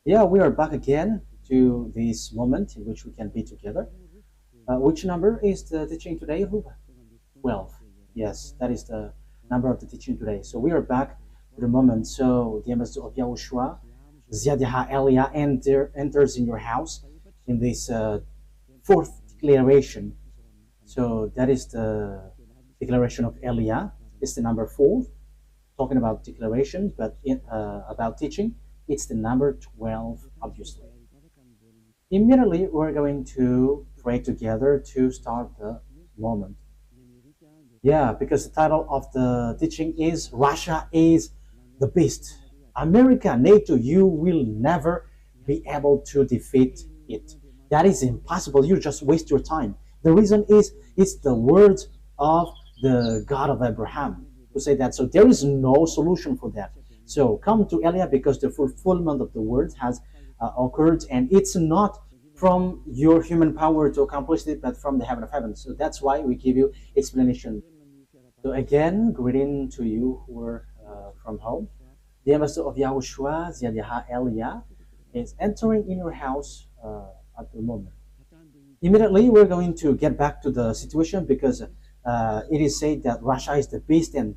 Yeah, we are back again to this moment in which we can be together. Which number is the teaching today, Ruba? 12. Yes, that is the number of the teaching today. So we are back to the moment. So the ambassador of YAHOSHUAH, Ziadiha Elia, enters in your house in this fourth declaration. So that is the declaration of Elia. It's the number 4, talking about declaration, but about teaching, it's the number 12, obviously. Immediately, we're going to pray together to start the moment. Yeah, because the title of the teaching is Russia is the beast. America, NATO, you will never be able to defeat it. That is impossible. You just waste your time. The reason is it's the words of the God of Abraham who say that. So there is no solution for that. So come to Elia because the fulfillment of the words has occurred, and it's not from your human power to accomplish it, but from the heaven of heavens. So that's why we give you explanation. So again, greeting to you who are from home. The ambassador of YAHOSHUAH, Ziadiha Elia, is entering in your house at the moment. Immediately, we're going to get back to the situation because it is said that Russia is the beast, and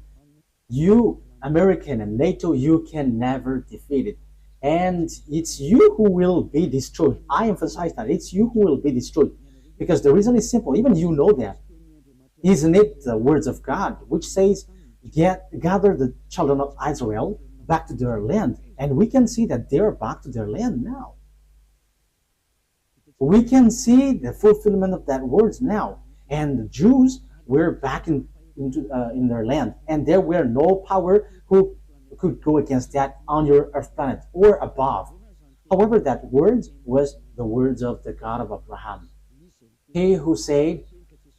you, American and NATO, you can never defeat it. And it's you who will be destroyed. I emphasize that. It's you who will be destroyed. Because the reason is simple. Even you know that. Isn't it the words of God, which says, gather the children of Israel back to their land. And we can see that they're back to their land now. We can see the fulfillment of that words now. And the Jews were back in their land. And there were no power who could go against that on your earth planet or above. However, that word was the words of the God of Abraham. He who said,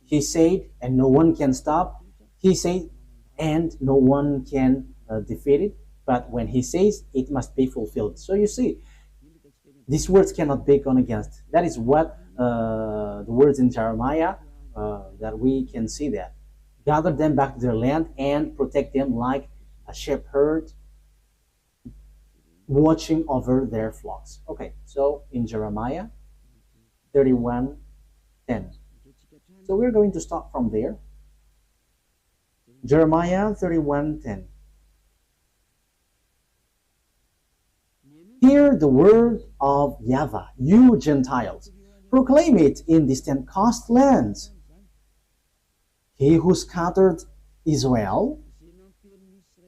he said, and no one can stop. He said, and no one can defeat it. But when he says, it must be fulfilled. So you see, these words cannot be gone against. That is what the words in Jeremiah, that we can see that. Gather them back to their land and protect them like a shepherd watching over their flocks. Okay, so in Jeremiah 31:10. So we're going to start from there. Jeremiah 31:10. Hear the word of YAHVAH, you Gentiles. Proclaim it in distant coastlands. He who scattered Israel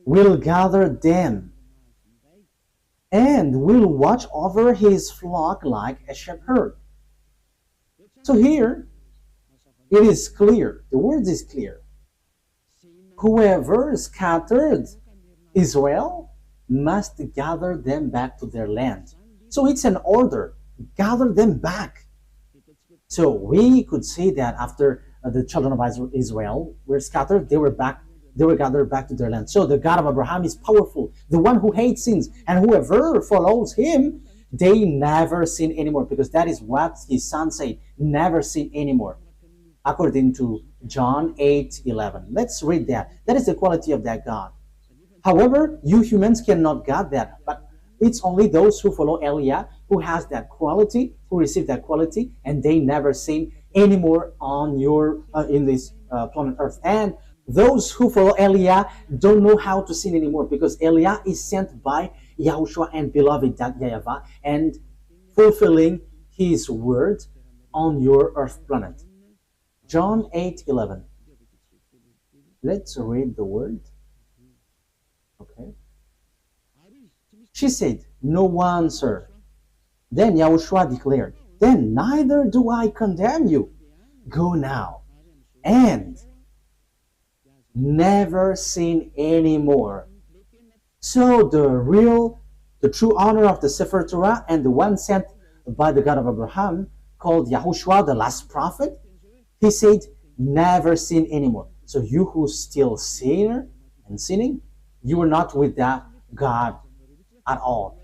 will gather them and will watch over his flock like a shepherd. So here, it is clear. The word is clear. Whoever scattered Israel must gather them back to their land. So it's an order. Gather them back. So we could say that after the children of Israel were scattered, they were gathered back to their land. So the God of Abraham is powerful, the one who hates sins, and whoever follows him, they never sin anymore, because that is what his son said, never sin anymore, according to John 8:11. Let's read that. That is the quality of that God. However, you humans cannot get that, but it's only those who follow Elia who has that quality, who receive that quality, and they never sin anymore on in this planet Earth. And those who follow Elia don't know how to sin anymore, because Elia is sent by YAHOSHUAH and beloved YAHVAH and fulfilling his word on your earth planet. John 8:11. Let's read the word. Okay. She said, no one, sir. Then YAHOSHUAH declared, then neither do I condemn you. Go now and never sin anymore. So the true honor of the Sefer Torah and the one sent by the God of Abraham, called YAHOSHUAH, the last prophet, he said, never sin anymore. So you who still sinner and sinning, you are not with that God at all.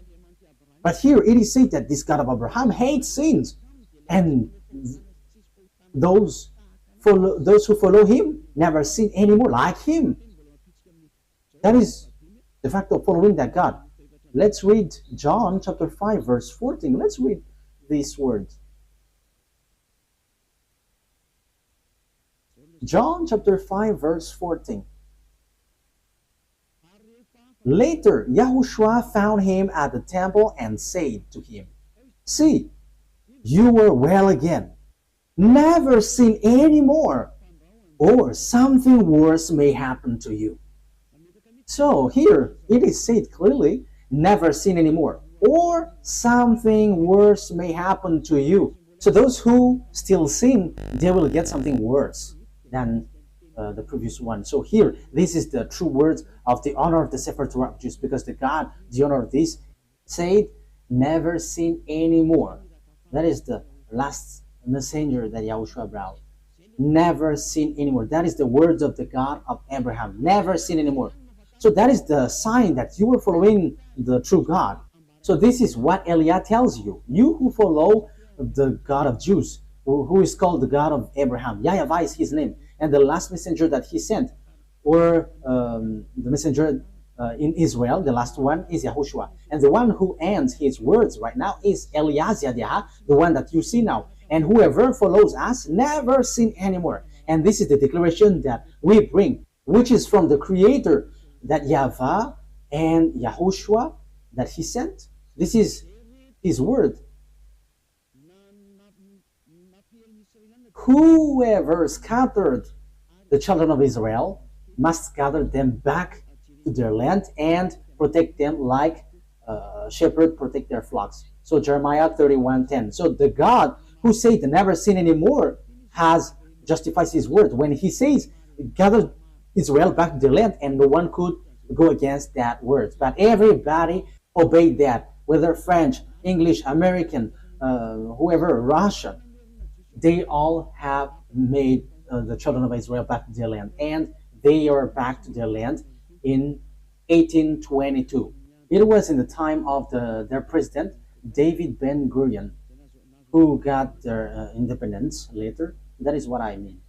But here it is said that this God of Abraham hates sins, and those who follow him never sin anymore like him. That is the fact of following that God. Let's read John chapter 5 verse 14. Let's read these words. John chapter 5 verse 14. Later, YAHOSHUAH found him at the temple and said to him, "See, you were well again, never sin any more, or something worse may happen to you." So here it is said clearly, never sin anymore, or something worse may happen to you. So those who still sin, they will get something worse than the previous one. So here, this is the true words of the honor of the Sefer Torah of Jews, because the God, the honor of this, said, never sin anymore. That is the last messenger that YAHOSHUAH brought. Never sin anymore. That is the words of the God of Abraham. Never sin anymore. So that is the sign that you are following the true God. So this is what Eliah tells you. You who follow the God of Jews, who is called the God of Abraham. YAHVAH is his name. And the last messenger that he sent, or the messenger in Israel, the last one is YAHOSHUAH. And the one who ends his words right now is Eliezer, the one that you see now. And whoever follows us never sin anymore. And this is the declaration that we bring, which is from the Creator, that YAHVAH and YAHOSHUAH that he sent. This is his word. Whoever scattered the children of Israel must gather them back to their land and protect them like shepherds protect their flocks. So Jeremiah 31:10. So the God who said never sin anymore has justifies his word when he says gather Israel back to their land, and no one could go against that word. But everybody obeyed that, whether French, English, American, whoever, Russian. They all have made the children of Israel back to their land, and they are back to their land in 1822. It was in the time of their president, David Ben-Gurion, who got their independence later. That is what I mean.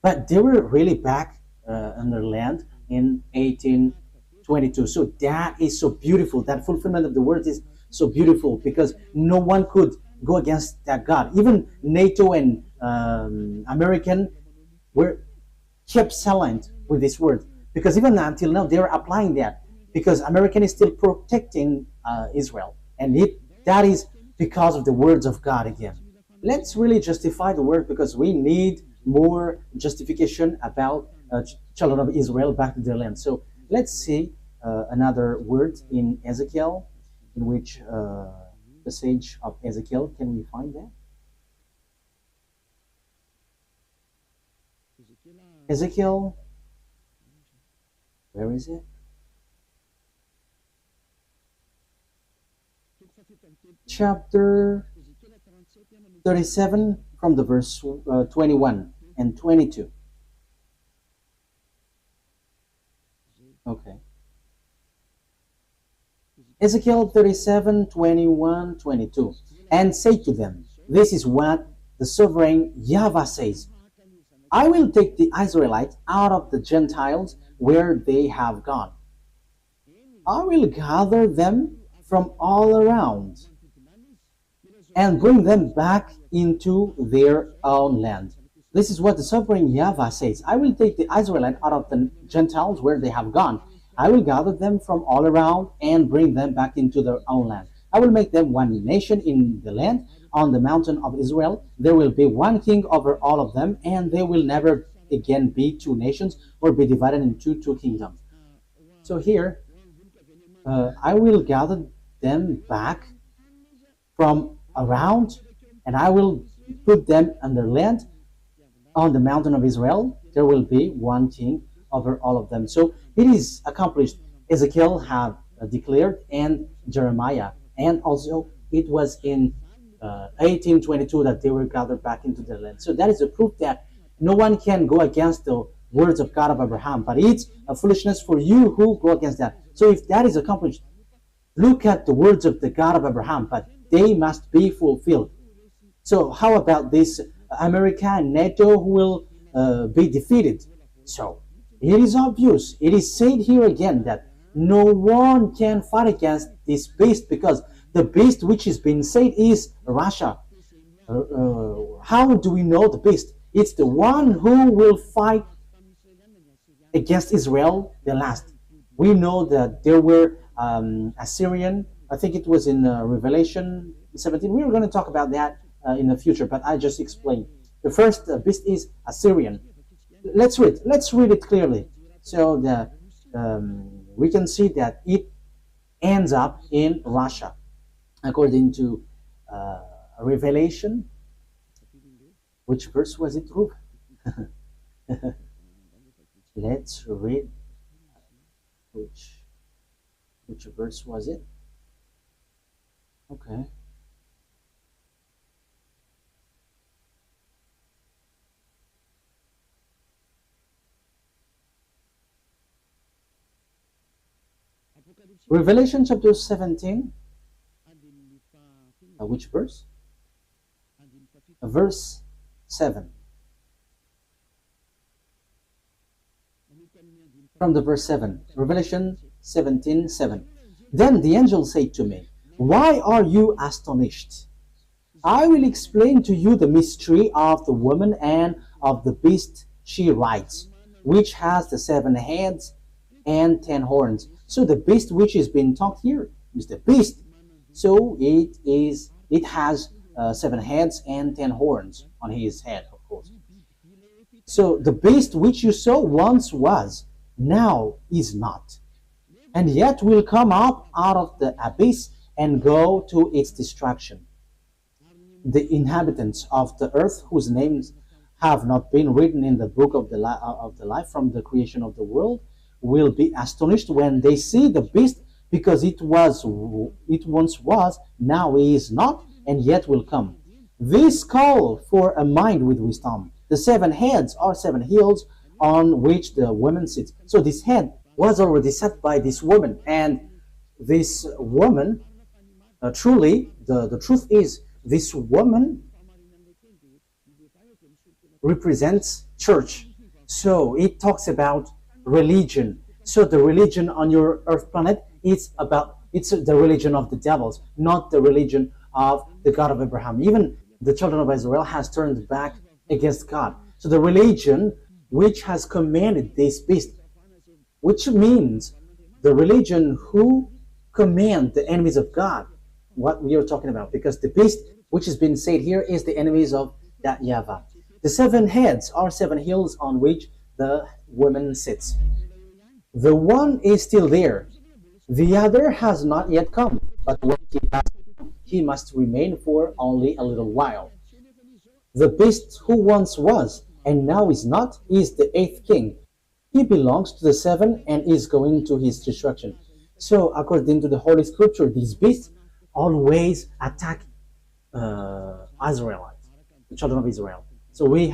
But they were really back on their land in 1822. So that is so beautiful. That fulfillment of the word is so beautiful, because no one could go against that God. Even NATO and American were kept silent with this word, because even until now they are applying that, because American is still protecting Israel, and that is because of the words of God again. Let's really justify the word, because we need more justification about children of Israel back to their land. So let's see another word in Ezekiel, in which passage of Ezekiel can we find that? Ezekiel, where is it? Chapter 37 from the verse 21 and 22. Okay. Ezekiel 37, 21, 22. And say to them, this is what the sovereign YAHVAH says. I will take the Israelites out of the Gentiles where they have gone. I will gather them from all around and bring them back into their own land. This is what the sovereign YAHVAH says. I will take the Israelites out of the Gentiles where they have gone. I will gather them from all around and bring them back into their own land. I will make them one nation in the land on the mountain of Israel. There will be one king over all of them, and they will never again be two nations or be divided into two kingdoms. So here, I will gather them back from around, and I will put them on their land on the mountain of Israel. There will be one king over all of them. So it is accomplished. Ezekiel have declared, and Jeremiah, and also it was in 1822 that they were gathered back into their land. So that is a proof that no one can go against the words of God of Abraham, but it's a foolishness for you who go against that. So if that is accomplished, look at the words of the God of Abraham, but they must be fulfilled. So how about this America and NATO who will be defeated? So it is obvious. It is said here again that no one can fight against this beast, because the beast which is being said is Russia. How do we know the beast? It's the one who will fight against Israel the last. We know that there were Assyrian. I think it was in Revelation 17. We were going to talk about that in the future, but I just explained. The first beast is Assyrian. Let's read. Let's read it clearly, so that we can see that it ends up in Russia, according to Revelation. Which verse was it, Ruth? Let's read. Which verse was it? Okay. Revelation chapter 17. Which verse? Verse 7. From the verse 7. Revelation 17:7. Then the angel said to me, "Why are you astonished? I will explain to you the mystery of the woman and of the beast she rides, which has the 7 heads and 10 horns." So the beast which is being talked here is the beast. So it has 7 heads and 10 horns on his head, of course. So the beast which you saw once was, now is not, and yet will come up out of the abyss and go to its destruction. The inhabitants of the earth, whose names have not been written in the book of the life from the creation of the world, will be astonished when they see the beast, because it once was, now is not, and yet will come. This call for a mind with wisdom. The 7 heads are 7 hills on which the woman sits. So this head was already set by this woman, and this woman, truly, the truth is, this woman represents church. So it talks about religion. So the religion on your earth planet, it's the religion of the devils, not the religion of the God of Abraham. Even the children of Israel has turned back against God. So the religion which has commanded this beast, which means the religion who command the enemies of God, what we are talking about, because the beast which has been said here is the enemies of that YAHVAH. The 7 heads are 7 hills on which the woman sits. The one is still there. The other has not yet come, but when he does, he must remain for only a little while. The beast who once was and now is not is the 8th king. He belongs to the 7 and is going to his destruction. So according to the Holy Scripture, these beasts always attack Israelites, the children of Israel. So we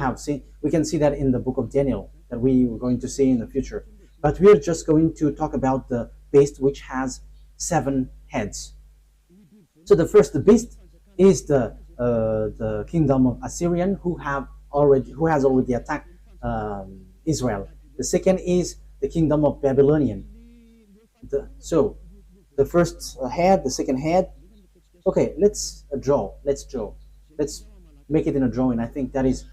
can see that in the book of Daniel, that we are going to see in the future. But we are just going to talk about the beast which has 7 heads. So the first beast is the kingdom of Assyrian, who has already attacked Israel. The second is the kingdom of Babylonian. So the first head, the second head. Okay, let's draw. Let's make it in a drawing. I think that is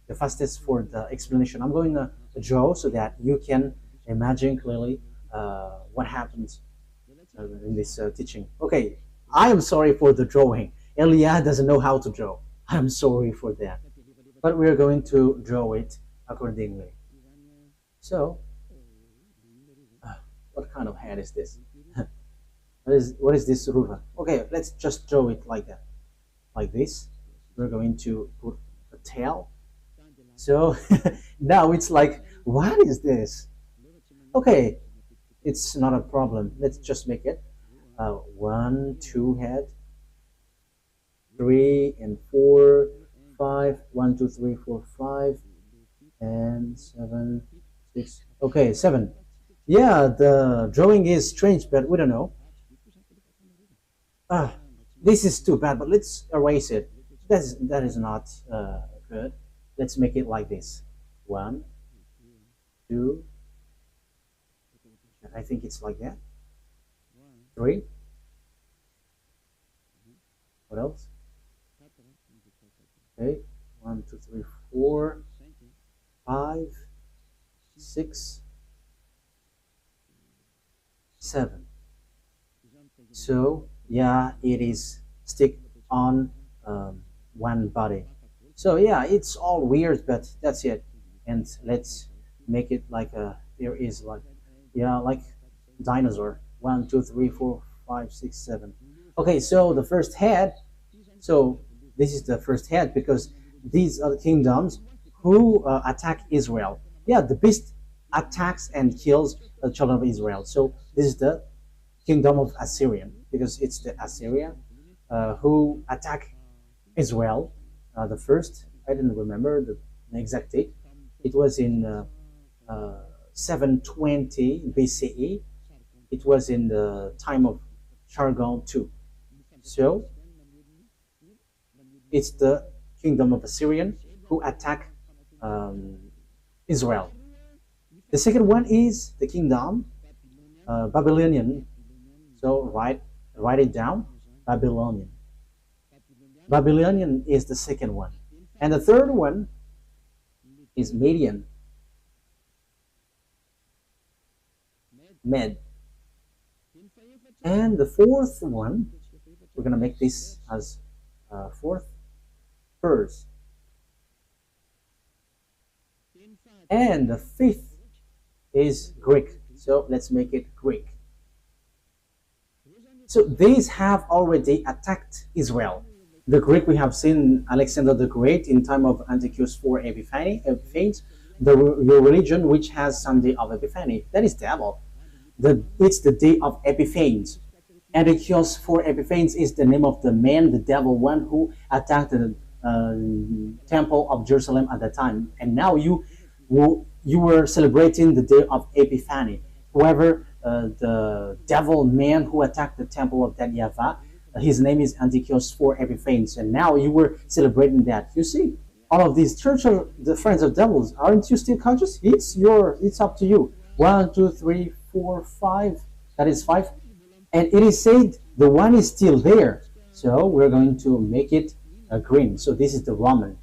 the fastest for the explanation. I'm going to draw so that you can imagine clearly what happens in this teaching. Okay, I am sorry for the drawing. Elia doesn't know how to draw. I'm sorry for that. But we are going to draw it accordingly. So, what kind of head is this? What is this, Ruva? Okay, let's just draw it like that. Like this. We're going to put a tail. So, now it's like, what is this? Okay, it's not a problem. Let's just make it 1, 2 head, 3 and 4, 5, 1, 2, 3, 4, 5, and 7, 6. Okay, 7. Yeah, the drawing is strange, but we don't know. This is too bad, but let's erase it. That is not good. Let's make it like this. 1, 2, I think it's like that. 3. What else? Okay, 1, 2, 3, 4, 5, 6, 7. So yeah, it is stick on one body. So yeah, it's all weird, but that's it. And let's make it like there is like, yeah, like dinosaur. 1, 2, 3, 4, 5, 6, 7. Okay, so the first head. So this is the first head because these are the kingdoms who attack Israel. Yeah, the beast attacks and kills the children of Israel. So this is the kingdom of Assyrian because it's the Assyrian who attack Israel. The first, I didn't remember the exact date. It was in 720 BCE. It was in the time of Sargon II. So it's the kingdom of Assyrian who attack Israel. The second one is the kingdom Babylonian. So write it down, Babylonian. Babylonian is the second one. And the third one is Median. Med. And the fourth one, we're going to make this as fourth, Pers. And the fifth is Greek. So let's make it Greek. So these have already attacked Israel. The Greek, we have seen Alexander the Great in time of Antiochus IV Epiphanes, the religion which has Sunday of Epiphany. That is devil. It's the day of Epiphanes. Antiochus IV Epiphanes is the name of the man, the devil one who attacked the temple of Jerusalem at the time. And now you were celebrating the day of Epiphany. Whoever the devil man who attacked the temple of that YAHVAH, his name is Antiochus IV Epiphanes, and now you were celebrating that. You see, all of these church are the friends of devils. Aren't you still conscious? It's up to you. 1, 2, 3, 4, 5. That is 5. And it is said the one is still there. So we're going to make it green. So this is the Roman.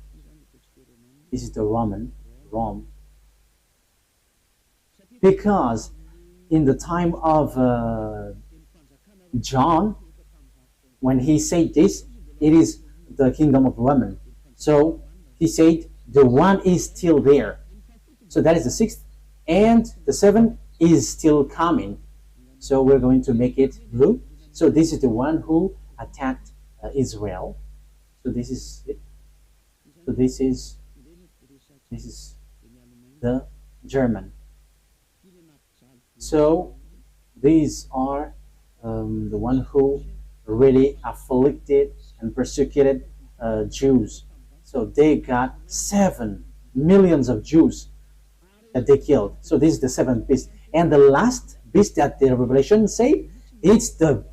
This is the Roman. Rome. Because in the time of John, when he said this, it is the kingdom of Roman. So he said the one is still there. So that is the 6th. And the 7th is still coming. So we're going to make it blue. So this is the one who attacked Israel. So this is it. So this is the German. So these are the one who really afflicted and persecuted Jews. So they got 7 millions of Jews that they killed. So this is the 7th beast. And the last beast that the Revelation say, it's the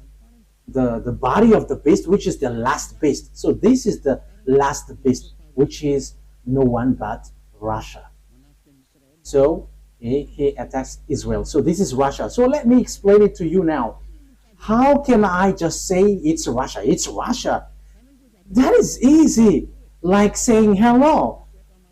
body of the beast, which is the last beast. So this is the last beast, which is no one but Russia. So he attacks Israel. So this is Russia. So let me explain it to you now. How can I just say it's Russia? It's Russia. That is easy, like saying hello.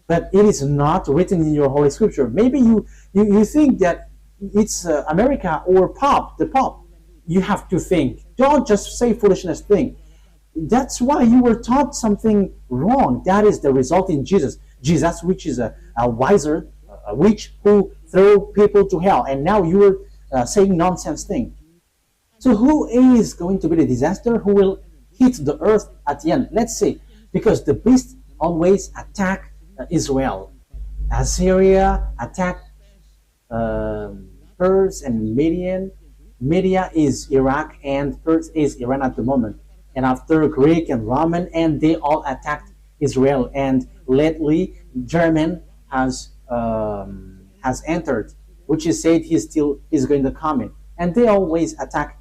But it is not written in your Holy Scripture. Maybe you think that it's America or the Pope. You have to think. Don't just say foolishness thing. That's why you were taught something wrong. That is the result in Jesus. Jesus, which is a witch who threw people to hell. And now you are saying nonsense thing. So who is going to be the disaster? Who will hit the earth at the end? Let's see. Because the beast always attack Israel. Assyria attacked Pers and Median. Media is Iraq and Pers is Iran at the moment. And after Greek and Roman, and they all attacked Israel. And lately, German has entered, which is said he's going to come in. And they always attack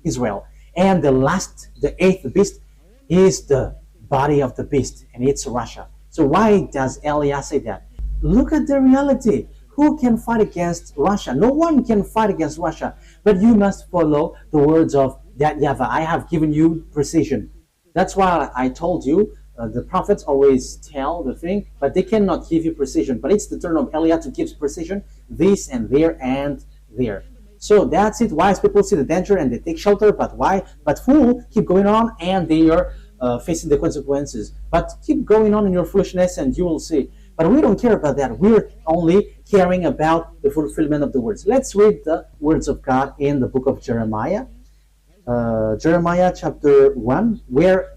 Israel. And the 8th beast is the body of the beast, and it's Russia. So why does Elias say that? Look at the reality. Who can fight against Russia? No one can fight against Russia. But you must follow the words of that YAHVAH. I have given you precision. That's why I told you the prophets always tell the thing, but they cannot give you precision. But it's the turn of Eliah to give precision, this and there and there. So that's it. Wise people see the danger and they take shelter, but why? But fool keep going on and they are facing the consequences. But keep going on in your foolishness and you will see. But we don't care about that. We're only caring about the fulfillment of the words. Let's read the words of God in the book of Jeremiah. Jeremiah chapter 1, where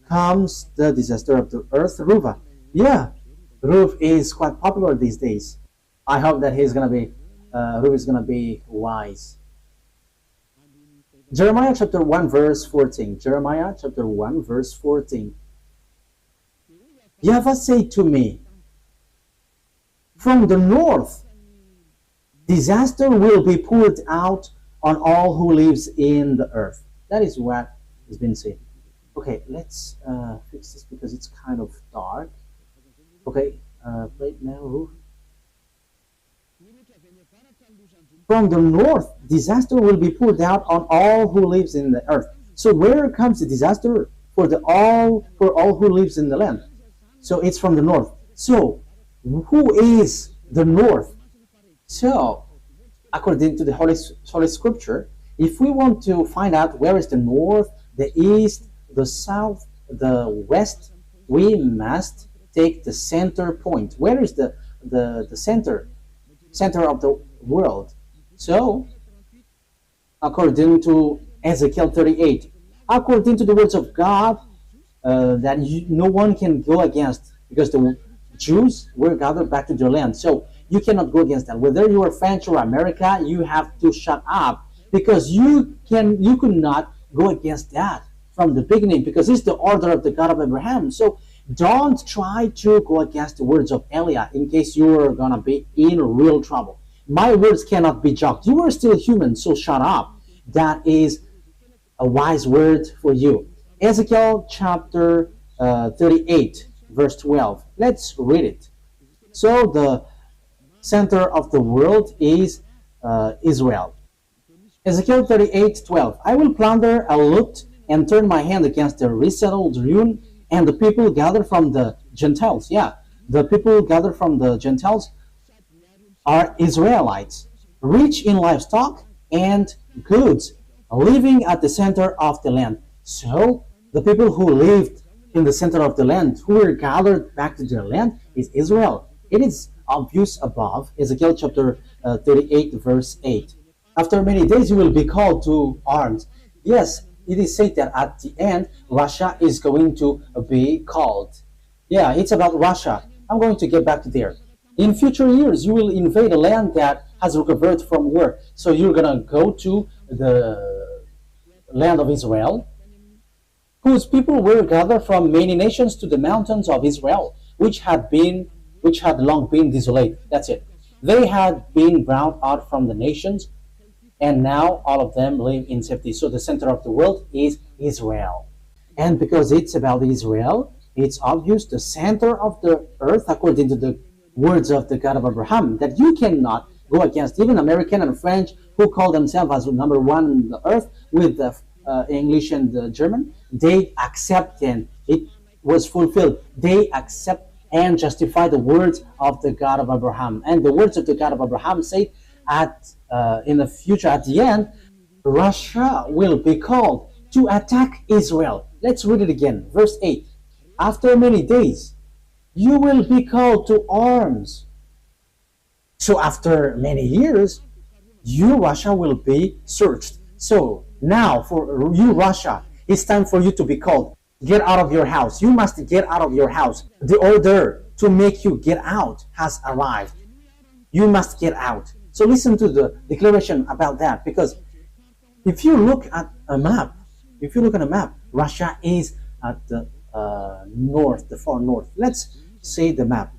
comes the disaster of the earth, YAHVAH. Yeah, YAHVAH is quite popular these days. I hope that YAHVAH is gonna be wise. Jeremiah chapter 1 verse 14. Jeremiah chapter 1 verse 14. YAHVAH said to me, from the north, disaster will be poured out on all who lives in the earth. That is what has been said. Okay, let's fix this because it's kind of dark. Okay, play it now. From the north, disaster will be poured out on all who lives in the earth. So where comes the disaster for all who lives in the land? So it's from the north. So who is the north? So according to the Holy Scripture, if we want to find out where is the north, the east, the south, the west, we must take the center point. Where is the center of the world? So according to Ezekiel 38, according to the words of God, that no one can go against, because the Jews were gathered back to their land. So you cannot go against that. Whether you are French or America, you have to shut up, because you could not go against that from the beginning, because it's the order of the God of Abraham. So don't try to go against the words of Eliah in case you are gonna be in real trouble. My words cannot be joked. You are still human, so shut up. That is a wise word for you. Ezekiel chapter 38 verse 12. Let's read it. So the center of the world is Israel. Ezekiel 38:12. I will plunder a loot and turn my hand against the resettled ruin and the people gathered from the Gentiles. Yeah, the people gathered from the Gentiles are Israelites, rich in livestock and goods, living at the center of the land. So the people who lived in the center of the land, who were gathered back to their land, is Israel. It is obvious above, Ezekiel chapter 38 verse 8. After many days you will be called to arms. Yes, it is said that at the end Russia is going to be called. Yeah, it's about Russia. I'm going to get back to there. In future years, you will invade a land that has recovered from war. So you're gonna go to the land of Israel, whose people were gathered from many nations to the mountains of Israel, which had long been desolate. That's it. They had been drowned out from the nations, and now all of them live in safety. So the center of the world is Israel. And because it's about Israel, it's obvious the center of the earth, according to the words of the God of Abraham, that you cannot go against. Even American and French, who call themselves as number one on the earth with the English and the German, they accept, and it was fulfilled. They accept and justify the words of the God of Abraham. And the words of the God of Abraham say in the future, at the end, Russia will be called to attack Israel. Let's read it again. Verse 8. After many days, you will be called to arms. So after many years, you, Russia, will be searched. So now for you, Russia, it's time for you to be called. Get out of your house. You must get out of your house. The order to make you get out has arrived. You must get out. So listen to the declaration about that, because if you look at a map, Russia is at the north, the far north. Let's see the map.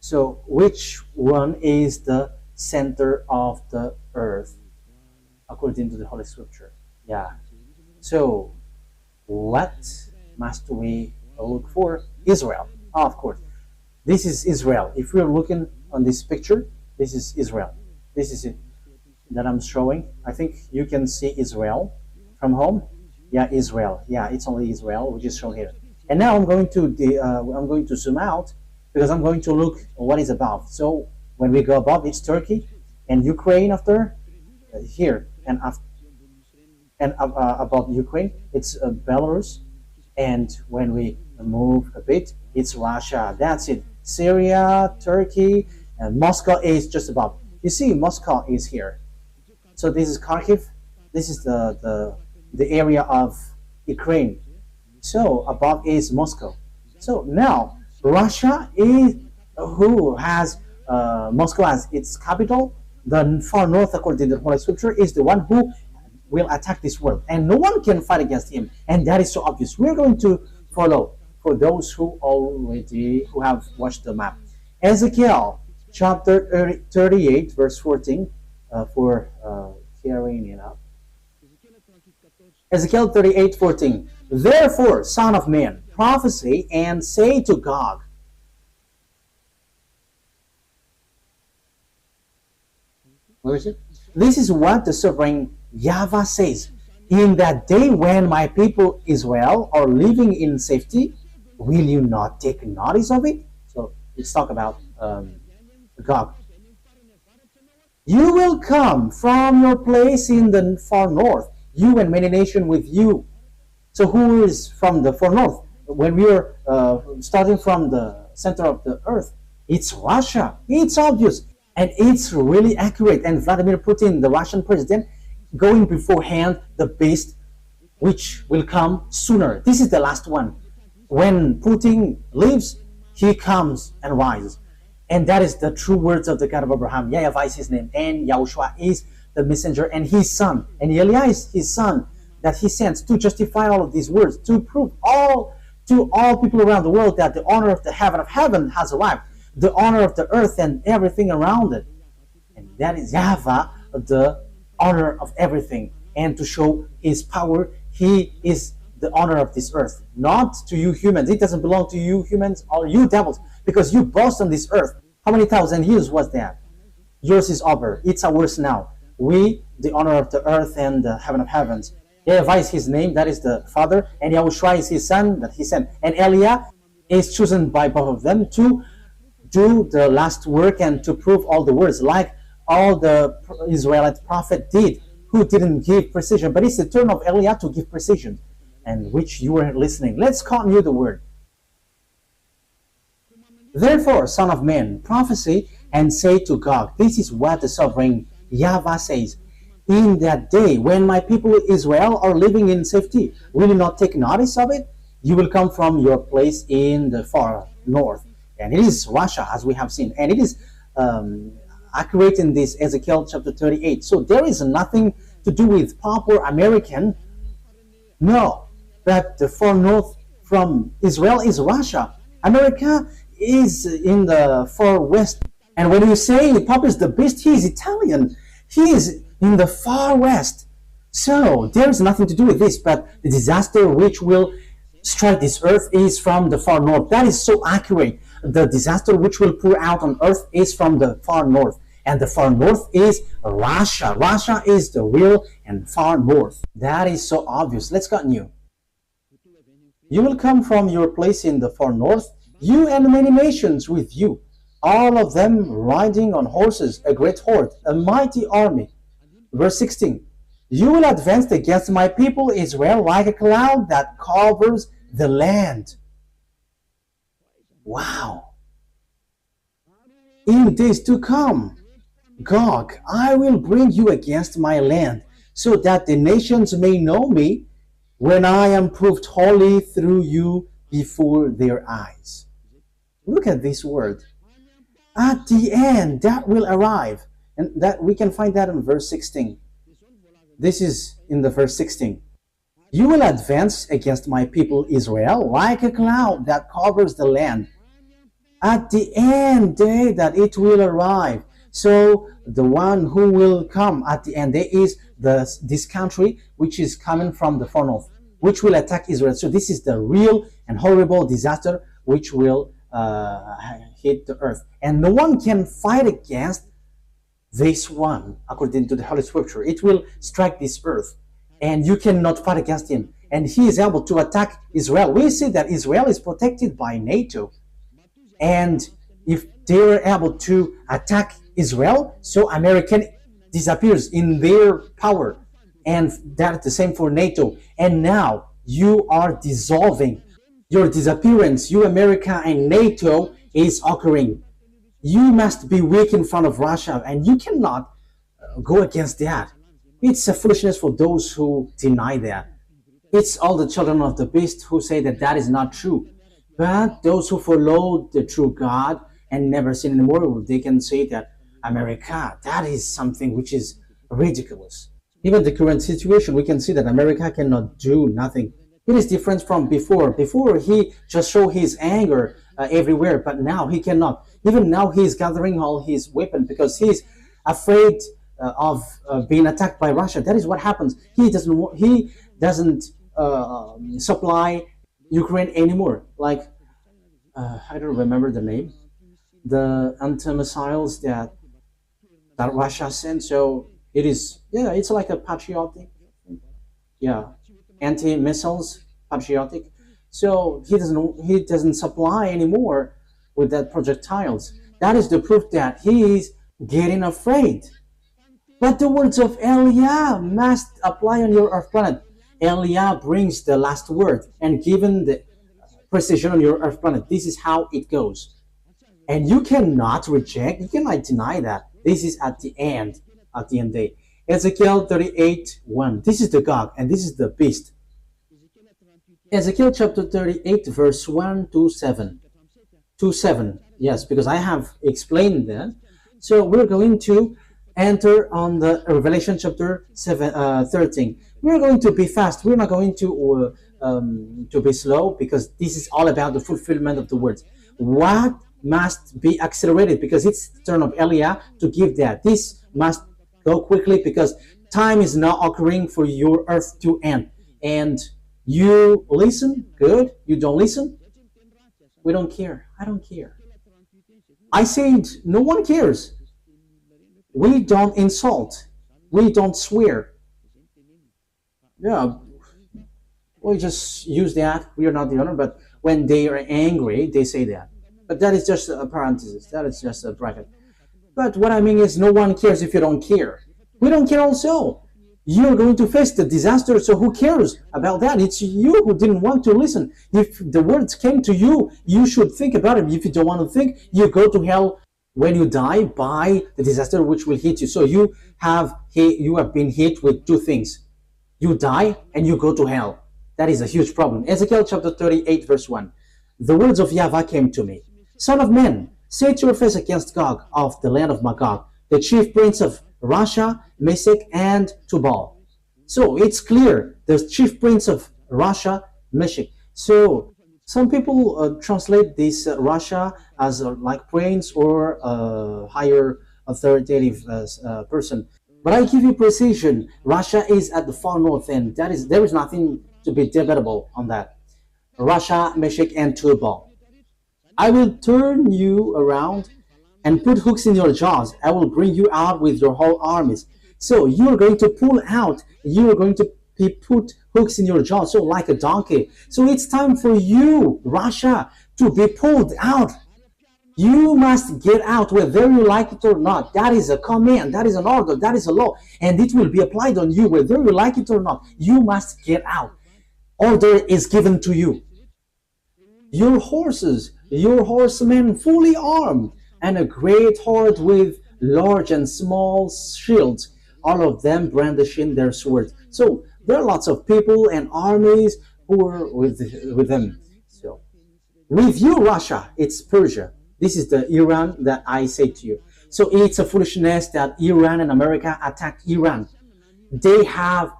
So which one is the center of the earth according to the Holy Scripture? Yeah. So what must we look for? Israel, of course. This is Israel. If you're looking on this picture, this is Israel. This is it that I'm showing. I think you can see Israel from home. Yeah, Israel. Yeah, it's only Israel, which is shown here. And now I'm going to zoom out because I'm going to look what is above. So when we go above, it's Turkey and Ukraine after here, and above Ukraine, it's Belarus. And when we move a bit, it's Russia. That's it. Syria, Turkey, and Moscow is just above. You see, Moscow is here. So this is Kharkiv. This is the area of Ukraine. So above is Moscow. So now Russia is who has Moscow as its capital. The far north, according to the Holy Scripture, is the one who will attack this world, and no one can fight against him. And that is so obvious. We're going to follow for those who have watched the map. Ezekiel chapter 38, verse 14, for carrying it up. Ezekiel 38:14. Therefore, son of man, prophesy and say to Gog. Where is it? This is what the sovereign YAHVAH says. In that day when my people Israel are living in safety, will you not take notice of it? So let's talk about Gog. You will come from your place in the far north, you and many nations with you. So who is from the far north? When we are starting from the center of the earth, it's Russia. It's obvious. And it's really accurate. And Vladimir Putin, the Russian president, going beforehand the beast which will come sooner. This is the last one. When Putin leaves, he comes and rises. And that is the true words of the God of Abraham. YAHVAH is his name, and YAHOSHUAH is the messenger and his son. And Eliah is his son that he sends to justify all of these words, to prove to all people around the world that the honor of the heaven of heaven has arrived, the honor of the earth and everything around it. And that is YAHVAH, the honor of everything. And to show his power, he is the honor of this earth, not to you humans. It doesn't belong to you humans or you devils, because you boast on this earth. How many thousand years was that? Yours is over. It's ours now. We, the honor of the earth and the heaven of heavens. YAHVAH is his name, that is the Father, and YAHOSHUAH is his son that he sent. And Eliah is chosen by both of them to do the last work and to prove all the words, like all the Israelite prophet did, who didn't give precision. But it's the turn of Eliah to give precision, and which you were listening. Let's continue the word. Therefore, son of man, prophesy and say to Gog, this is what the sovereign YAHVAH says. In that day, when my people Israel are living in safety, will you not take notice of it? You will come from your place in the far north. And it is Russia, as we have seen. And it is accurate in this Ezekiel chapter 38. So there is nothing to do with Pop or American. No, but the far north from Israel is Russia. America is in the far west. And when you say Pop is the beast, he is Italian. He is in the far west. So there is nothing to do with this, but the disaster which will strike this earth is from the far north. That is so accurate. The disaster which will pour out on earth is from the far north. And the far north is Russia. Russia is the real and far north. That is so obvious. Let's continue. You will come from your place in the far north, you and many nations with you, all of them riding on horses, a great horde, a mighty army. Verse 16. You will advance against my people Israel like a cloud that covers the land. Wow. In days to come, Gog, I will bring you against my land, so that the nations may know me when I am proved holy through you before their eyes. Look at this word. At the end, that will arrive. And that we can find that in verse 16. This is in the verse 16. You will advance against my people Israel like a cloud that covers the land. At the end day that it will arrive. So the one who will come at the end day is this country which is coming from the far north, which will attack Israel. So this is the real and horrible disaster which will hit the earth, and no one can fight against this one. According to the Holy Scripture, it will strike this earth, and you cannot fight against him, and he is able to attack Israel. We see that Israel is protected by NATO, and if they are able to attack Israel, so American disappears in their power, and that's the same for NATO. And now you are dissolving. Your disappearance, you America and NATO, is occurring. You must be weak in front of Russia, and you cannot go against that. It's a foolishness for those who deny that. It's all the children of the beast who say that that is not true. But those who follow the true God and never sin anymore, they can say that America, that is something which is ridiculous. Even the current situation, we can see that America cannot do nothing. It is different from before. Before, he just showed his anger everywhere, but now he cannot. Even now, he is gathering all his weapons because he's afraid of being attacked by Russia. That is what happens. He doesn't supply Ukraine anymore. Like I don't remember the name. The anti-missiles that Russia sent. So it is, yeah, it's like a patriotic, yeah, anti-missiles, patriotic. So he doesn't supply anymore with that projectiles. That is the proof that he is getting afraid. But the words of YAH must apply on your earth planet. YAH brings the last word, and given the precision on your earth planet, this is how it goes. And you cannot reject, you cannot deny that. This is at the end day. Ezekiel 38:1. This is the Gog, and this is the beast. Ezekiel chapter 38, verse 1 to 7. To 7, yes, because I have explained that. So we're going to enter on the Revelation chapter 13. We're going to be fast. We're not going to be slow, because this is all about the fulfillment of the words. What must be accelerated, because it's the turn of YAH to give that. This must go quickly, because time is now occurring for your earth to end. And you listen, good. You don't listen, we don't care. I don't care. I said no one cares. We don't insult. We don't swear. Yeah, we just use that. We are not the owner, but when they are angry, they say that. But that is just a parenthesis. That is just a bracket. But what I mean is, no one cares if you don't care. We don't care also. You're going to face the disaster, so who cares about that? It's you who didn't want to listen. If the words came to you, you should think about it. If you don't want to think, you go to hell when you die by the disaster which will hit you. So you have been hit with two things. You die and you go to hell. That is a huge problem. Ezekiel chapter 38, verse 1. The words of YAHVAH came to me. Son of man, set your face against Gog of the land of Magog, the chief prince of Russia, Meshech, and Tubal. So it's clear, the chief prince of Russia, Meshech. So some people translate this Russia as like prince or higher authoritative person. But I give you precision. Russia is at the far north end. There is nothing to be debatable on that. Russia, Meshech, and Tubal. I will turn you around and put hooks in your jaws. I will bring you out with your whole armies. So you are going to pull out. You are going to put hooks in your jaws, so like a donkey. So it's time for you, Russia, to be pulled out. You must get out whether you like it or not. That is a command. That is an order. That is a law. And it will be applied on you whether you like it or not. You must get out. Order is given to you. Your horses, your horsemen fully armed, and a great horde with large and small shields, all of them brandishing their swords. So there are lots of people and armies who are with them. So with you, Russia, it's Persia. This is the Iran that I say to you. So it's a foolishness that Iran and America attacked Iran. They have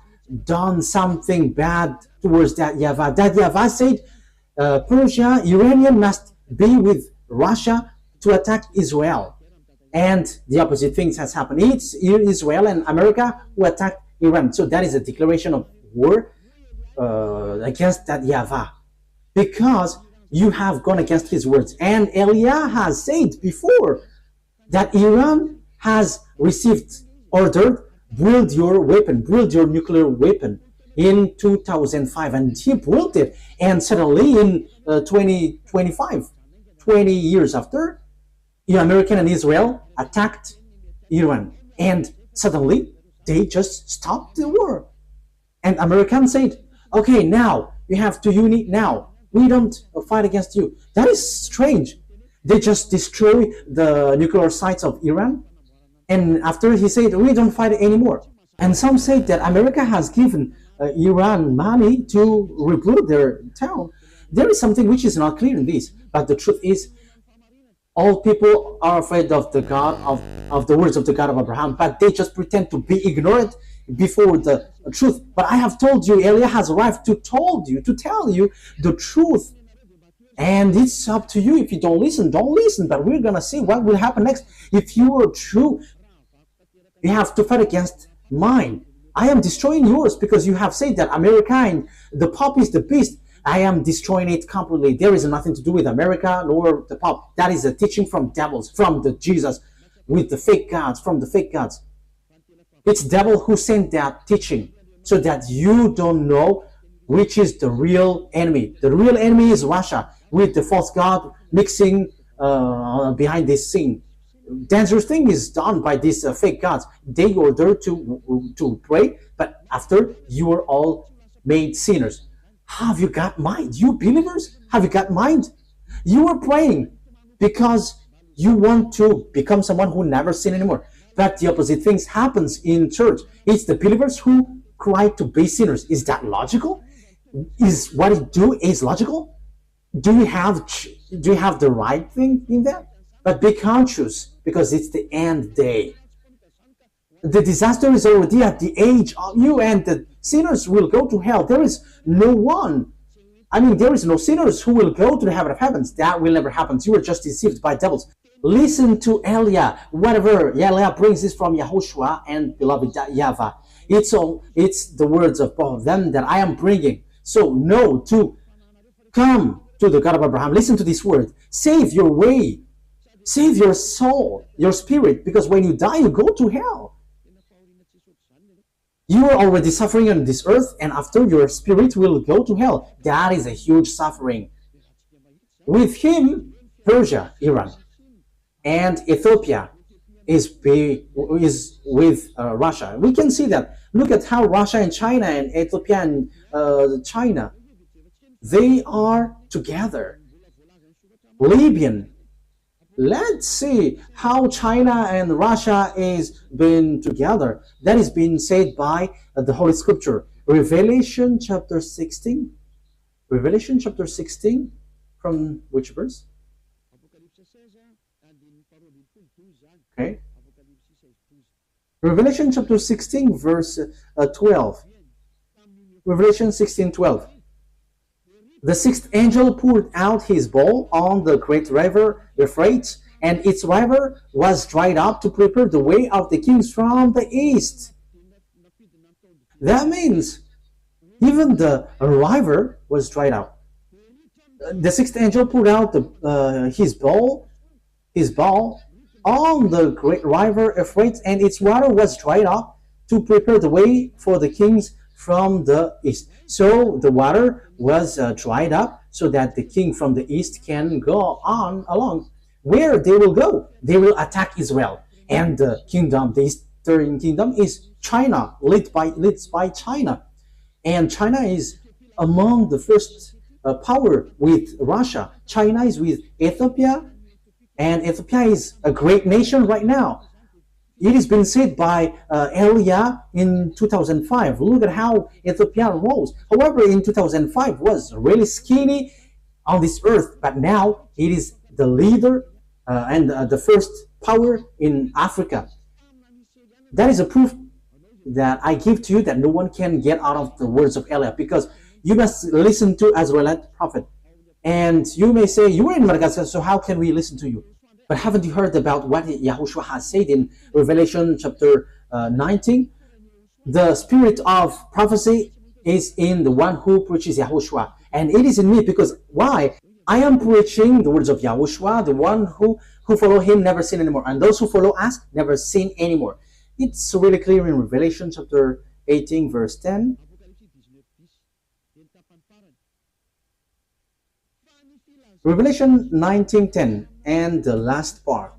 done something bad towards that YAHVAH. That YAHVAH said Persia, Iranian must be with Russia to attack Israel. And the opposite things has happened. It's Israel and America who attacked Iran. So that is a declaration of war against that YAHVAH. Because you have gone against his words. And Eliah has said before that Iran has received order, build your weapon, build your nuclear weapon in 2005, and he built it. And suddenly in 2025, 20 years after, America and Israel attacked Iran, and suddenly they just stopped the war. And Americans said, okay, now you have to unite now. We don't fight against you. That is strange. They just destroy the nuclear sites of Iran. And after he said, we don't fight anymore. And some say that America has given Iran money to rebuild their town. There is something which is not clear in this. But the truth is, all people are afraid of the God, of the words of the God of Abraham, but they just pretend to be ignorant before the truth. But I have told you, Eliah has arrived to tell you the truth. And it's up to you. If you don't listen, don't listen. But we're going to see what will happen next. If you are true, you have to fight against mine. I am destroying yours because you have said that America and the Pope is the beast. I am destroying it completely. There is nothing to do with America nor the Pope. That is a teaching from devils, from the Jesus, with the fake gods, from the fake gods. It's devil who sent that teaching so that you don't know which is the real enemy. The real enemy is Russia, with the false god mixing behind this scene. Dangerous thing is done by these fake gods. They order to pray, but after you are all made sinners. Have you got mind? You believers, have you got mind? You are praying because you want to become someone who never sin anymore. But the opposite things happens in church. It's the believers who cry to be sinners. Is that logical? Is what you do is logical? Do you have the right thing in that? But be conscious, because it's the end day. The disaster is already at the age of you, and the sinners will go to hell. There is no one. There is no sinners who will go to the heaven of heavens. That will never happen. You are just deceived by devils. Listen to Eliah. Whatever Eliah brings is from YAHOSHUAH and beloved YAHVAH. It's the words of both of them that I am bringing. So know to come to the God of Abraham. Listen to this word. Save your way. Save your soul, your spirit, because when you die, you go to hell. You are already suffering on this earth, and after your spirit will go to hell. That is a huge suffering. With him, Persia, Iran, and Ethiopia is with Russia. We can see that. Look at how Russia and China and Ethiopia and China, they are together. Libyan. Let's see how China and Russia is being together. That is being said by the Holy Scripture. Revelation chapter 16. Revelation chapter 16, from which verse? Okay. Revelation chapter 16, verse 12. Revelation 16:12. The sixth angel poured out his bowl on the great river Euphrates, and its river was dried up to prepare the way of the kings from the east. That means even the river was dried up. The sixth angel poured out his bowl on the great river Euphrates, and its water was dried up to prepare the way for the kings from the east. So the water was dried up so that the king from the east can go on along. Where they will go? They will attack Israel. And the kingdom, the eastern kingdom, is China, led by China. And China is among the first power with Russia. China is with Ethiopia, and Ethiopia is a great nation right now. It has been said by Eliah in 2005. Look at how Ethiopia rose. However, in 2005 was really skinny on this earth, but now it is the leader and the first power in Africa. That is a proof that I give to you that no one can get out of the words of Eliah, because you must listen to Israelite prophet. And you may say, you are in Madagascar, so how can we listen to you? But haven't you heard about what YAHOSHUAH has said in Revelation chapter 19? The spirit of prophecy is in the one who preaches YAHOSHUAH. And it is in me, because why? I am preaching the words of Yahushua, the one who follow him never sin anymore, and those who follow us never sin anymore. It's really clear in Revelation chapter 18, verse 10. Revelation 19:10, and the last part.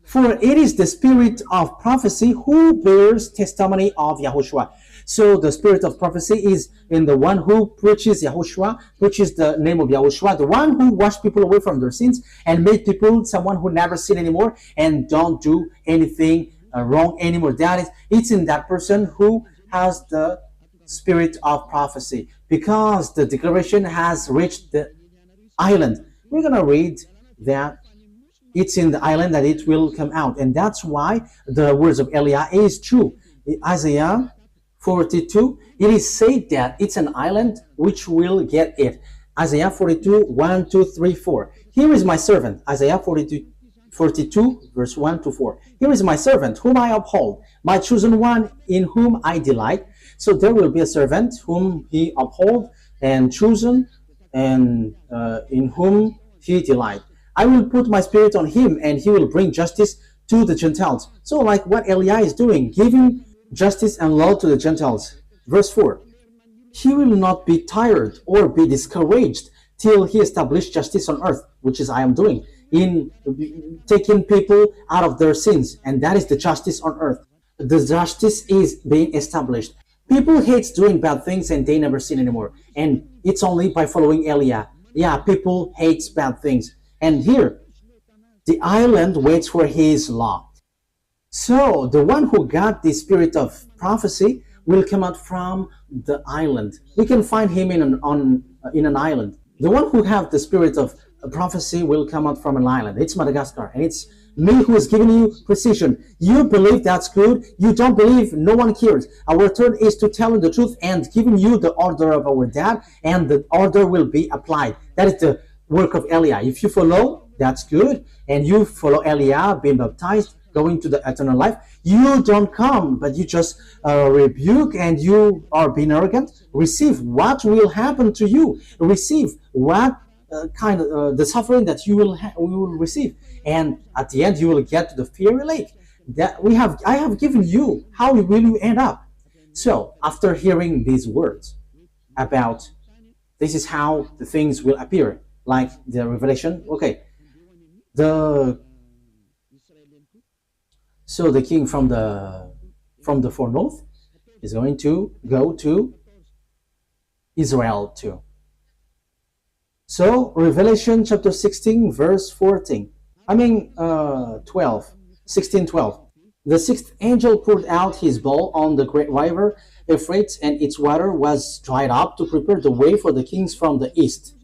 For it is the spirit of prophecy who bears testimony of Yahushua. So the spirit of prophecy is in the one who preaches Yahushua, preaches the name of Yahushua, the one who washed people away from their sins and made people someone who never sin anymore and don't do anything wrong anymore. It's in that person who has the spirit of prophecy, because the declaration has reached the island. We're going to read that it's in the island that it will come out, and that's why the words of Eliah is true. Isaiah 42, it is said that it's an island which will get it. Isaiah 42, 1, 2, 3, 4. Here is my servant. Isaiah 42, verse 1 to 4. Here is my servant whom I uphold, my chosen one in whom I delight. So there will be a servant whom he uphold and chosen, and in whom he delight. I will put my spirit on him, and he will bring justice to the Gentiles. So like what Eliah is doing, giving justice and law to the Gentiles. Verse 4. He will not be tired or be discouraged till he established justice on earth, which is I am doing, in taking people out of their sins. And that is the justice on earth. The justice is being established. People hate doing bad things and they never sin anymore. And it's only by following Eliah. Yeah, people hate bad things. And here, the island waits for his law. So the one who got the spirit of prophecy will come out from the island. We can find him in an island. The one who have the spirit of prophecy will come out from an island. It's Madagascar, and it's me who is giving you precision. You believe that's good. You don't believe, no one cares. Our turn is to tell you the truth and giving you the order of our dad, and the order will be applied. That is the work of Eliah. If you follow, that's good, and you follow Eliah, being baptized, going to the eternal life. You don't come, but you just rebuke, and you are being arrogant. Receive what will happen to you. Receive what kind of the suffering that you will receive, and at the end you will get to the fiery lake. I have given you. How will you end up? So after hearing these words about this is how the things will appear, like the revelation. Okay, so the king from the far north is going to go to Israel too. So Revelation chapter 16 verse 14. 12. The sixth angel poured out his bowl on the great river Euphrates, and its water was dried up to prepare the way for the kings from the east.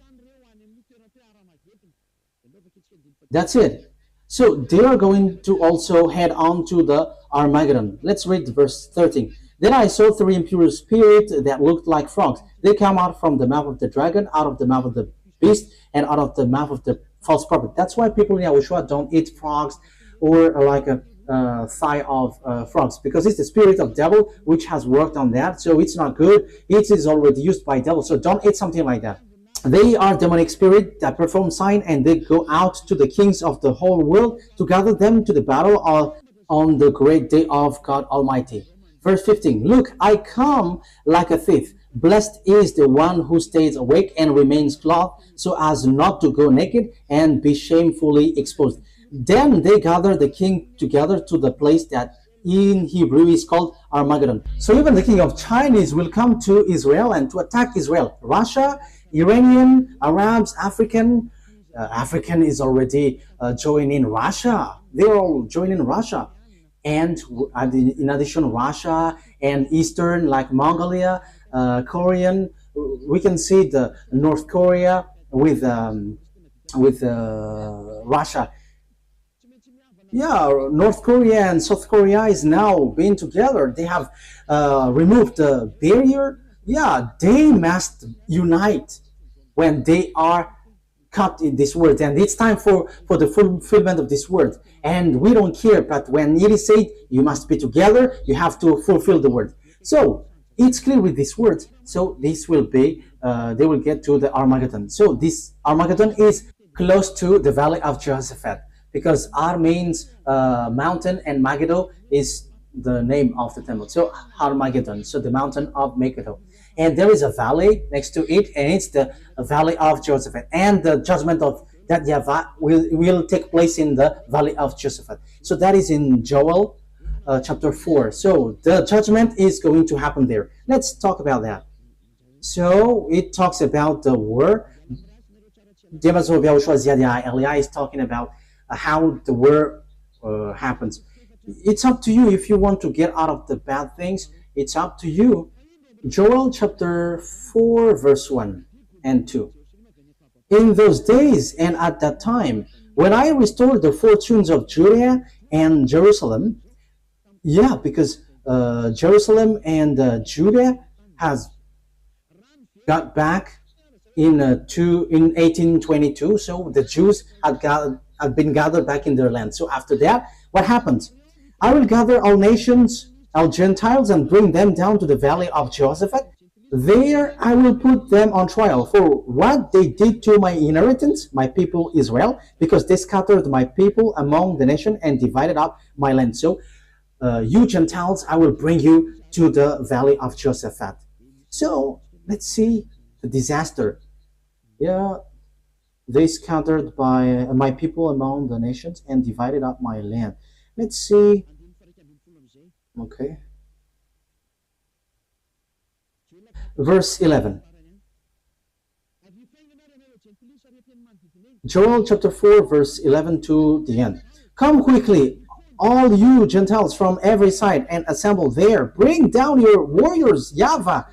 That's it. So they are going to also head on to the Armageddon. Let's read verse 13. Then I saw three impure spirits that looked like frogs. They come out from the mouth of the dragon, out of the mouth of the beast, and out of the mouth of the false prophet. That's why people in YAHOSHUAH don't eat frogs or like a thigh of frogs, because it's the spirit of devil which has worked on that. So it's not good. It is already used by devil. So don't eat something like that. They are demonic spirit that perform sign, and they go out to the kings of the whole world to gather them to the battle on the great day of God Almighty. Verse 15. Look, I come like a thief. Blessed is the one who stays awake and remains clothed, so as not to go naked and be shamefully exposed. Then they gather the king together to the place that in Hebrew is called Armageddon. So even the king of Chinese will come to Israel and to attack Israel. Russia, Iranian, Arabs, African is already joining Russia. They're all joining Russia. And in addition, Russia and Eastern, like Mongolia, Korean, we can see the North Korea with Russia. Yeah, North Korea and South Korea is now being together. They have removed the barrier. Yeah, they must unite when they are cut in this word, and it's time for the fulfillment of this word. And we don't care, but when it is said you must be together, you have to fulfill the word. So it's clear with this word. So this will be they will get to the Armageddon. So this Armageddon is close to the valley of Jehoshaphat, because Ar means mountain, and Megiddo is the name of the temple. So Armageddon, so the mountain of Megiddo. And there is a valley next to it, and it's the valley of Jehoshaphat. And the judgment of that YAHVAH will take place in the valley of Jehoshaphat. So that is in Joel chapter 4. So the judgment is going to happen there. Let's talk about that. So it talks about the war. YAHOSHUAH is talking about how the war happens. It's up to you if you want to get out of the bad things. It's up to you. Joel chapter 4 verse 1 and 2. In those days and at that time, when I restored the fortunes of Judah and Jerusalem, because Jerusalem and Judah has got back in 1822. So the Jews had been gathered back in their land. So after that, what happens? I will gather all nations, all Gentiles, and bring them down to the valley of Jehoshaphat. There I will put them on trial for what they did to my inheritance, my people Israel, because they scattered my people among the nation and divided up my land. So you Gentiles, I will bring you to the valley of Jehoshaphat. So let's see the disaster. They scattered by my people among the nations and divided up my land. Let's see. Okay. Verse 11. Joel chapter 4 verse 11 to the end. Come quickly, all you Gentiles from every side, and assemble there. Bring down your warriors, YAHVAH.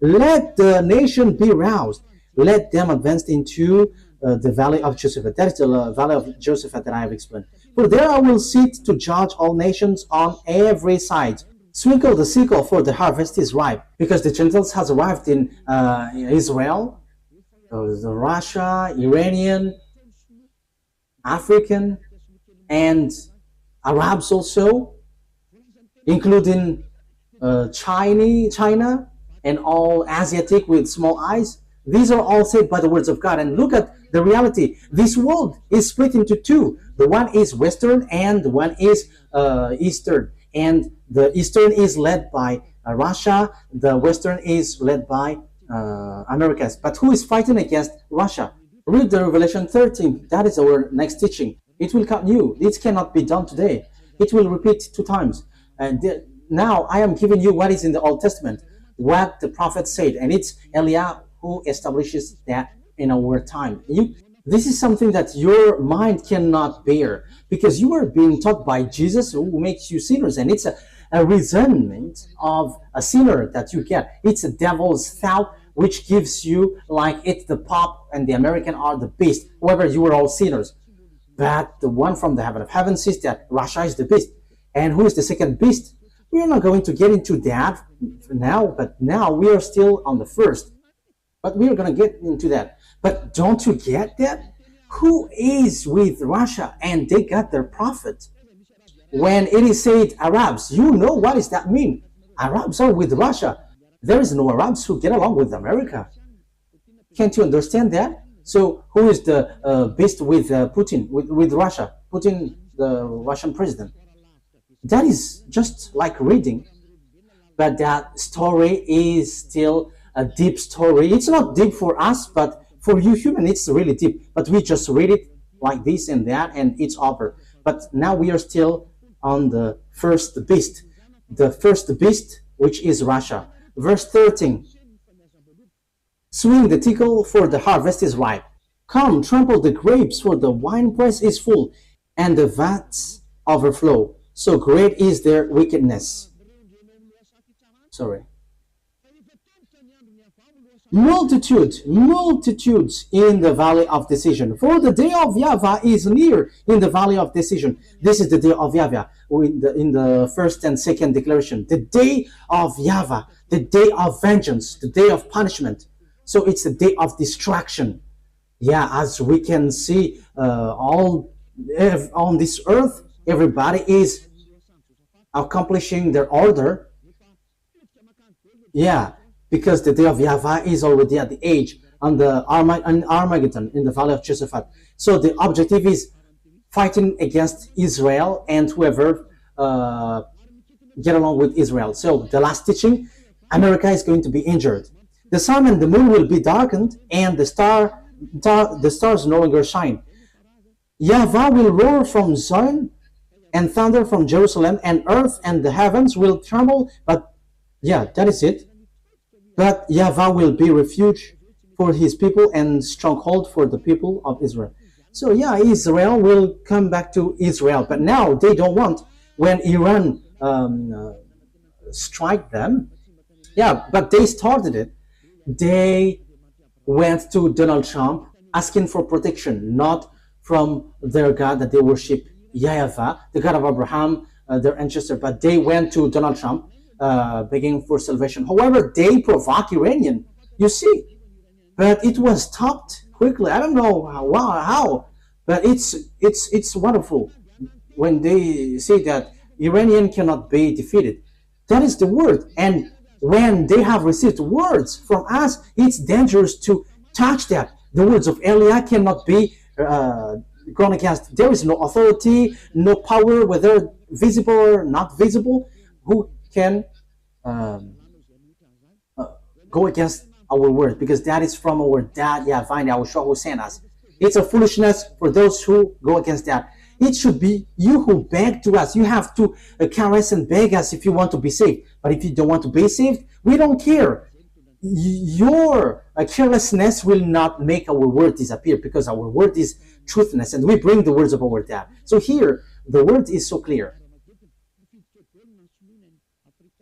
Let the nation be roused. Let them advance into the valley of Jehoshaphat. That is the valley of Jehoshaphat that I have explained. For there I will sit to judge all nations on every side. Sprinkle the sickle, for the harvest is ripe. Because the Gentiles has arrived in Israel, Russia, Iranian, African, and Arabs also, including China, and all Asiatic with small eyes. These are all saved by the words of God. And look at the reality. This world is split into two. The one is Western and the one is Eastern. And the Eastern is led by Russia. The Western is led by Americas. But who is fighting against Russia? Read the Revelation 13. That is our next teaching. It will come new. It cannot be done today. It will repeat 2 times. And now I am giving you what is in the Old Testament, what the prophet said, and it's Eliah who establishes that in our time. This is something that your mind cannot bear, because you are being taught by Jesus, who makes you sinners, and it's a resentment of a sinner that you get. It's a devil's thought which gives you like it's the Pope and the American are the beast. However, you are all sinners. But the one from the heaven of heaven says that Russia is the beast. And who is the second beast? We are not going to get into that now, but now we are still on the first. But we are going to get into that. But don't you get that? Who is with Russia? And they got their prophet. When it is said Arabs, you know what does that mean? Arabs are with Russia. There is no Arabs who get along with America. Can't you understand that? So who is the beast with Putin, with Russia? Putin, the Russian president. That is just like reading. But that story is still a deep story. It's not deep for us, but for you human, it's really deep. But we just read it like this and that, and it's over. But now we are still on the first beast. The first beast, which is Russia. Verse 13. Swing the tickle, for the harvest is ripe. Come, trample the grapes, for the winepress is full, and the vats overflow. So great is their wickedness. Multitudes in the valley of decision. For the day of YAHVAH is near in the valley of decision. This is the day of YAHVAH in the first and second declaration. The day of YAHVAH, the day of vengeance, the day of punishment. So it's the day of destruction. Yeah, as we can see, all on this earth, everybody is accomplishing their order. Yeah, because the day of YAHVAH is already at the age on the Armageddon in the valley of Josaphat. So the objective is fighting against Israel and whoever get along with Israel. So the last teaching, America is going to be injured. The sun and the moon will be darkened, and the stars no longer shine. YAHVAH will roar from Zion and thunder from Jerusalem, and earth and the heavens will tremble. But yeah, that is it. But YAHVAH will be refuge for his people and stronghold for the people of Israel. So yeah, Israel will come back to Israel, but now they don't want when Iran strike them. Yeah, but they started it. They went to Donald Trump asking for protection, not from their God that they worship, YAHVAH, the God of Abraham, their ancestor, but they went to Donald Trump begging for salvation. However, they provoke Iranian, you see, but it was stopped quickly. I don't know how, but it's wonderful when they say that Iranian cannot be defeated. That is the word, and when they have received words from us, it's dangerous to touch that. The words of Eliah cannot be gone against. There is no authority, no power, whether visible or not visible, who can go against our word, because that is from our dad, YAHVAH and YAHOSHUAH, who sent us. It's a foolishness for those who go against that. It should be you who beg to us. You have to caress and beg us if you want to be saved. But if you don't want to be saved, we don't care. Your carelessness will not make our word disappear, because our word is truthness, and we bring the words of our dad. So here, the word is so clear.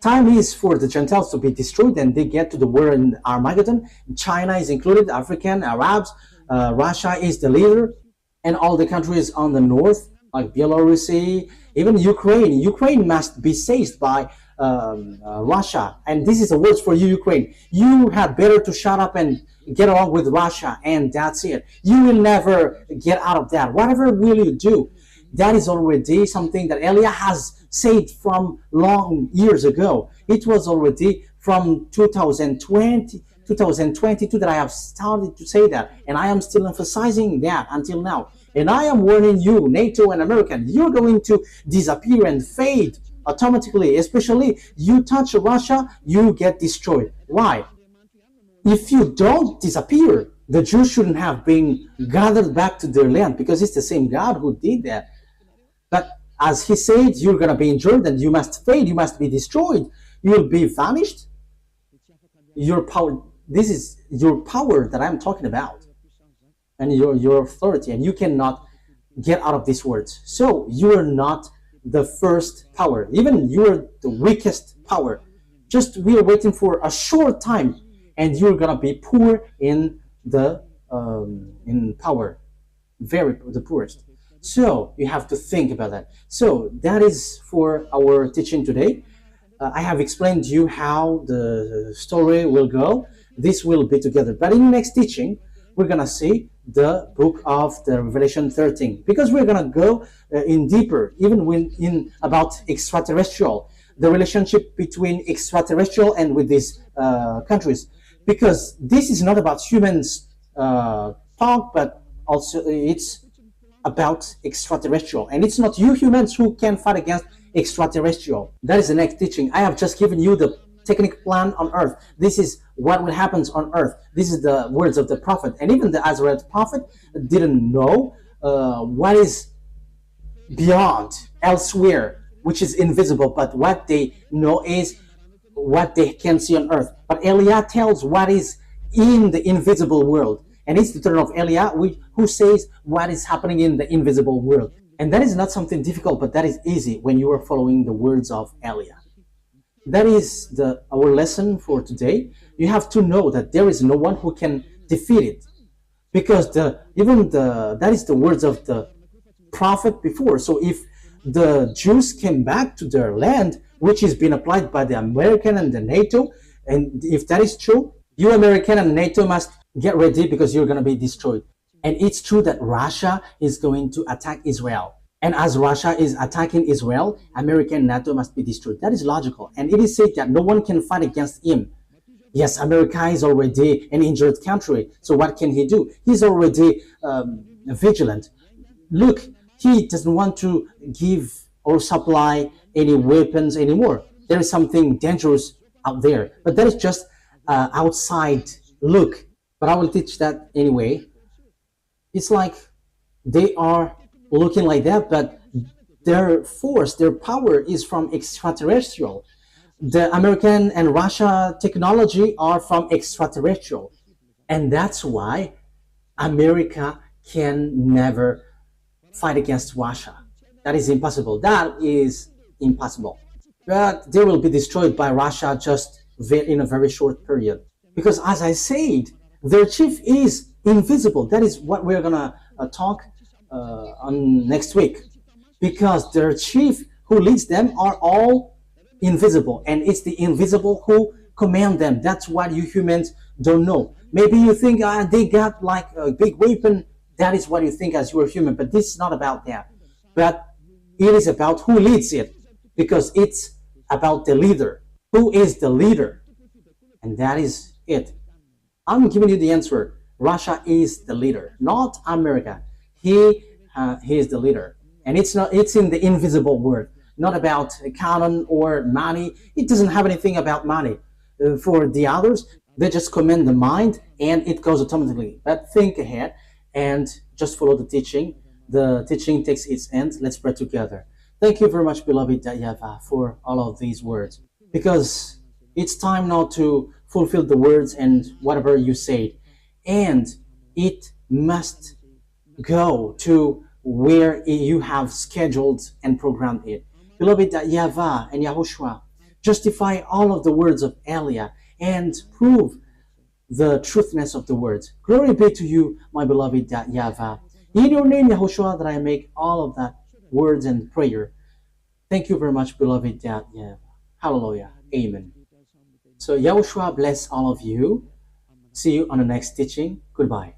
Time is for the Gentiles to be destroyed, and they get to the war in Armageddon. China is included, African, Arabs, Russia is the leader, and all the countries on the north, like Belarus, even Ukraine. Ukraine must be seized by Russia. And this is a word for you, Ukraine. You had better to shut up and get along with Russia, and that's it. You will never get out of that. Whatever will you do? That is already something that Eliah has said from long years ago. It was already from 2022 that I have started to say that, and I am still emphasizing that until now. And I am warning you, NATO and American, you're going to disappear and fade automatically. Especially you touch Russia, you get destroyed. Why? If you don't disappear, the Jews shouldn't have been gathered back to their land, because it's the same God who did that. But as he said, you're going to be injured and you must fade, you must be destroyed, you'll be vanished. Your power, this is your power that I'm talking about, and your authority, and you cannot get out of these words. So you are not the first power, even you are the weakest power. Just we are waiting for a short time, and you're gonna be poor in the in power, the poorest. So you have to think about that. So that is for our teaching today. I have explained to you how the story will go. This will be together. But in the next teaching, we're going to see the book of the Revelation 13. Because we're going to go in deeper, even in about extraterrestrial, the relationship between extraterrestrial and with these countries. Because this is not about humans talk, but also it's about extraterrestrial. And it's not you humans who can fight against extraterrestrial. That is the next teaching. I have just given you the technical plan on earth. This is what will happen on earth. This is the words of the prophet. And even the Azrael prophet didn't know what is beyond, elsewhere, which is invisible. But what they know is what they can see on earth. But Eliah tells what is in the invisible world. And it's the turn of Eliah who says what is happening in the invisible world. And that is not something difficult, but that is easy when you are following the words of Eliah. That is our lesson for today. You have to know that there is no one who can defeat it. Because that is the words of the prophet before. So if the Jews came back to their land, which is being applied by the American and the NATO, and if that is true, you American and NATO must get ready, because you're going to be destroyed. And it's true that Russia is going to attack Israel. And as Russia is attacking Israel, America and NATO must be destroyed. That is logical. And it is said that no one can fight against him. Yes, America is already an injured country. So what can he do? He's already vigilant. Look, he doesn't want to give or supply any weapons anymore. There is something dangerous out there, but that is just outside look. But I will teach that anyway. It's like they are looking like that, but their force, their power is from extraterrestrial. The American and Russia technology are from extraterrestrial. And that's why America can never fight against Russia. That is impossible. That is impossible. But they will be destroyed by Russia just in a very short period. Because as I said, their chief is invisible. That is what we're gonna talk on next week. Because their chief who leads them are all invisible, and it's the invisible who command them. That's what you humans don't know. Maybe you think they got like a big weapon. That is what you think as you are human, but this is not about that. But it is about who leads it, because it's about the leader. Who is the leader? And that is it. I'm giving you the answer. Russia is the leader, not America. He is the leader, and it's not. It's in the invisible word, not about cannon or money. It doesn't have anything about money. For the others, they just command the mind, and it goes automatically. But think ahead and just follow the teaching. The teaching takes its end. Let's pray together. Thank you very much, beloved YAHVAH, for all of these words, because it's time now to fulfill the words and whatever you said, and it must go to where you have scheduled and programmed it. Beloved YAHVAH and YAHOSHUAH, justify all of the words of Elia and prove the truthness of the words. Glory be to you, my beloved YAHVAH. In your name, YAHOSHUAH, that I make all of that words and prayer. Thank you very much, beloved YAHVAH. Hallelujah. Amen. So YAHOSHUAH bless all of you. See you on the next teaching. Goodbye.